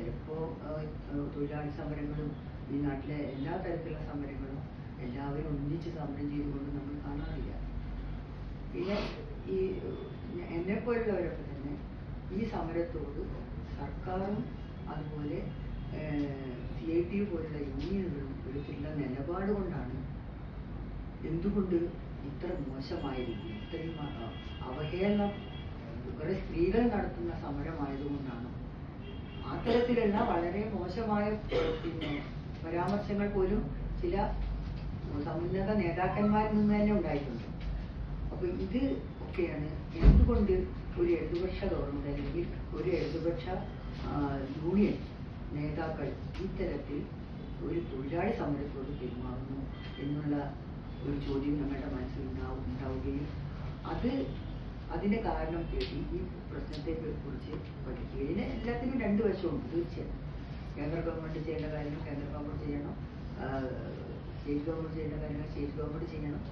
ചിലപ്പോൾ തൊഴിലാളി സമരങ്ങളും ഈ നാട്ടിലെ എല്ലാ തരത്തിലുള്ള സമരങ്ങളും എല്ലാവരും ഒന്നിച്ച് സമരം ചെയ്തുകൊണ്ട് നമ്മൾ കാണാറില്ല. പിന്നെ ഈ എന്നെപ്പോലുള്ളവരൊക്കെ തന്നെ ഈ സമരത്തോട് സർക്കാരും അതുപോലെ CITU പോലുള്ള യൂണിയനുകളും എടുത്തിട്ടുള്ള നിലപാട് കൊണ്ടാണ് എന്തുകൊണ്ട് ഇത്ര മോശമായ രീതി, ഇത്രയും അവഹേളനം കുറെ സ്ത്രീകൾ നടത്തുന്ന സമരമായതുകൊണ്ടാണ് ആ തരത്തിലുള്ള വളരെ മോശമായ പിന്നെ പരാമർശങ്ങൾ പോലും ചില സമുന്നത നേതാക്കന്മാരിൽ നിന്ന് തന്നെ ഉണ്ടായിട്ടുണ്ട്. അപ്പൊ ഇത് ഒക്കെയാണ് എന്തുകൊണ്ട് ഒരു ഇടതുപക്ഷ ഗവൺമെന്റ് അല്ലെങ്കിൽ ഒരു ഇടതുപക്ഷ യൂണിയൻ നേതാക്കൾ ഇത്തരത്തിൽ ഒരു തൊഴിലാളി സമരത്തോട് പെരുമാറുന്നു എന്നുള്ള ഒരു ചോദ്യം നമ്മുടെ മനസ്സിൽ ഉണ്ടാവുകയും അതിന്റെ കാരണം തേടി ഈ പ്രശ്നത്തെ കുറിച്ച് പഠിക്കുക. ഇതിന് എല്ലാത്തിനും രണ്ട് വശമുണ്ട് തീർച്ചയായും. കേന്ദ്ര ഗവൺമെന്റ് ചെയ്യേണ്ട കാര്യങ്ങൾ കേന്ദ്ര ഗവൺമെന്റ് ചെയ്യണം, സ്റ്റേറ്റ് ഗവൺമെന്റ് ചെയ്യേണ്ട കാര്യങ്ങൾ സ്റ്റേറ്റ് ഗവൺമെന്റ് ചെയ്യണം.